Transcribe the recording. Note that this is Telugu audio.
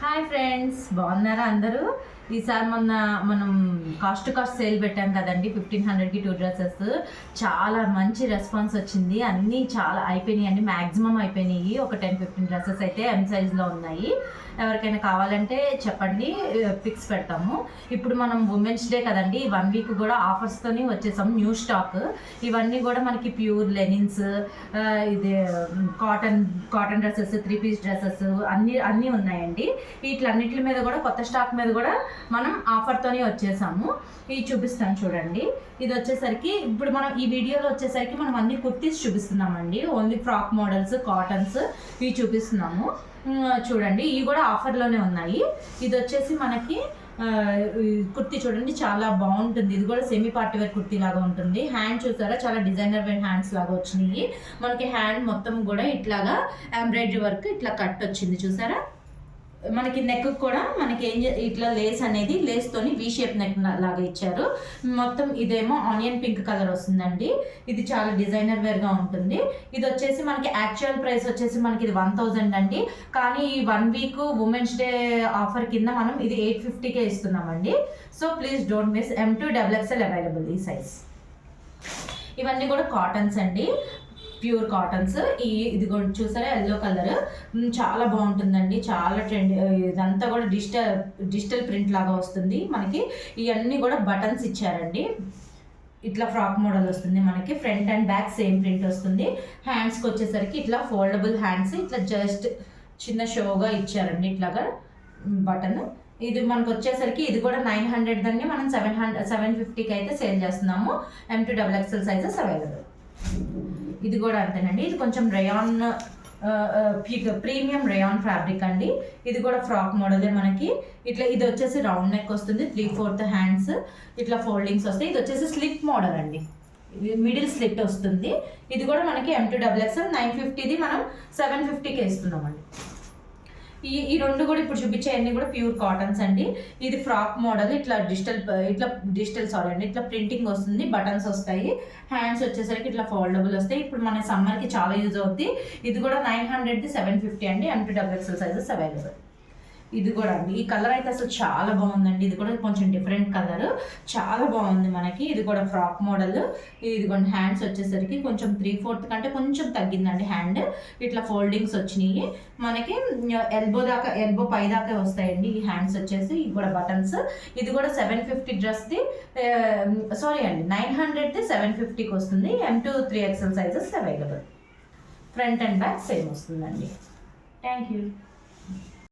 హాయ్ ఫ్రెండ్స్, బాగున్నారా అందరూ? ఈసారి మొన్న మనం కాస్ట్ సేల్ పెట్టాం కదండి, 1500కి 2 డ్రెస్సెస్. చాలా మంచి రెస్పాన్స్ వచ్చింది. అన్నీ చాలా అయిపోయినాయి అండి, మ్యాక్సిమం అయిపోయినాయి. ఒక 10-15 డ్రెస్సెస్ అయితే ఎం సైజ్లో ఉన్నాయి. ఎవరికైనా కావాలంటే చెప్పండి, పిక్స్ పెడతాము. ఇప్పుడు మనం ఉమెన్స్ డే కదండి, 1 వీక్ కూడా ఆఫర్స్తోని వచ్చేసాము. న్యూ స్టాక్ ఇవన్నీ కూడా మనకి ప్యూర్ లెనిన్స్, ఇది కాటన్ డ్రెస్సెస్, 3 పీస్ డ్రెస్సెస్ అన్నీ ఉన్నాయండి. వీటిలన్నిటి మీద కూడా కొత్త స్టాక్ మీద కూడా మనం ఆఫర్తోనే వచ్చేసాము. ఇవి చూపిస్తాను చూడండి. ఇది వచ్చేసరికి ఇప్పుడు మనం ఈ వీడియోలో వచ్చేసరికి మనం అన్ని కుర్తీస్ చూపిస్తున్నామండి. ఓన్లీ ఫ్రాక్ మోడల్స్, కాటన్స్ ఇవి చూపిస్తున్నాము. చూడండి, ఇవి కూడా ఆఫర్లోనే ఉన్నాయి. ఇది వచ్చేసి మనకి కుర్తీ చూడండి, చాలా బాగుంటుంది. ఇది కూడా సెమీ పార్టీ వేర్ కుర్తీ లాగా ఉంటుంది. హ్యాండ్ చూసారా, చాలా డిజైనర్ వేర్ హ్యాండ్స్ లాగా వచ్చినాయి. మనకి హ్యాండ్ మొత్తం కూడా ఇట్లాగా ఎంబ్రాయిడరీ వర్క్ ఇట్లా కట్ వచ్చింది చూసారా. మనకి నెక్ కూడా మనకి ఇట్లా లేస్ అనేది లేస్తోని వీ షేప్ నెక్ లాగా ఇచ్చారు. మొత్తం ఇదేమో ఆనియన్ పింక్ కలర్ వస్తుందండి. ఇది చాలా డిజైనర్ వేర్గా ఉంటుంది. ఇది వచ్చేసి మనకి యాక్చువల్ ప్రైస్ వచ్చేసి మనకి ఇది 1000 అండి. కానీ ఈ 1 వీక్ ఉమెన్స్ డే ఆఫర్ కింద మనం ఇది 850కే ఇస్తున్నామండి. So please don't miss. M2 XXL available ఈ సైజ్. ఇవన్నీ కూడా కాటన్స్ అండి, ప్యూర్ కాటన్స్. ఇది కూడా చూసారా, ఎల్లో కలర్ చాలా బాగుంటుందండి. చాలా ట్రెండ్. ఇదంతా కూడా డిజిటల్ ప్రింట్ లాగా వస్తుంది మనకి. ఇవన్నీ కూడా బటన్స్ ఇచ్చారండి. ఇట్లా ఫ్రాక్ మోడల్ వస్తుంది మనకి. Front and back same print వస్తుంది. హ్యాండ్స్కి వచ్చేసరికి ఇట్లా ఫోల్డబుల్ హ్యాండ్స్, ఇట్లా జస్ట్ చిన్న షోగా ఇచ్చారండి ఇట్లాగా బటన్. ఇది మనకు వచ్చేసరికి ఇది కూడా 900 దాన్ని మనం 750కి అయితే సేల్ చేస్తున్నాము. M2 XXL sizes available. ఇది కూడా అంతేనండి. ఇది కొంచెం రేయాన్, ప్రీమియం రేయాన్ ఫ్యాబ్రిక్ అండి. ఇది కూడా ఫ్రాక్ మోడలే మనకి. ఇట్లా ఇది వచ్చేసి రౌండ్ నెక్ వస్తుంది, 3/4 హ్యాండ్స్, ఇట్లా ఫోల్డింగ్స్ వస్తాయి. ఇది వచ్చేసి స్లిట్ మోడల్ అండి, మిడిల్ స్లిట్ వస్తుంది. ఇది కూడా మనకి M2 XXL 950ది మనం 750కి ఇస్తున్నామండి. ఈ రెండు కూడా ఇప్పుడు చూపించేవన్నీ కూడా ప్యూర్ కాటన్స్ అండి. ఇది ఫ్రాక్ మోడల్, ఇట్లా ఇట్లా ప్రింటింగ్ వస్తుంది, బటన్స్ వస్తాయి. హ్యాండ్స్ వచ్చేసరికి ఇట్లా ఫోల్డబుల్ వస్తాయి. ఇప్పుడు మన సమ్మర్కి చాలా యూజ్ అవుతుంది. ఇది కూడా 900ది 750 అండి. M2 XXL sizes available. ఇది కూడా అండి, ఈ కలర్ అయితే అసలు చాలా బాగుందండి. ఇది కూడా కొంచెం డిఫరెంట్ కలర్, చాలా బాగుంది మనకి. ఇది కూడా ఫ్రాక్ మోడల్. ఇది కూడా హ్యాండ్స్ వచ్చేసరికి కొంచెం 3/4 కంటే కొంచెం తగ్గిందండి హ్యాండ్. ఇట్లా ఫోల్డింగ్స్ వచ్చినాయి మనకి. ఎల్బో పై దాకా వస్తాయండి ఈ హ్యాండ్స్ వచ్చేసి. ఇవి కూడా బటన్స్. ఇది కూడా 750 డ్రెస్ది, సారీ అండి 900ది 750కి వస్తుంది. M2 3XL sizes available. Front and back same వస్తుందండి. Thank you.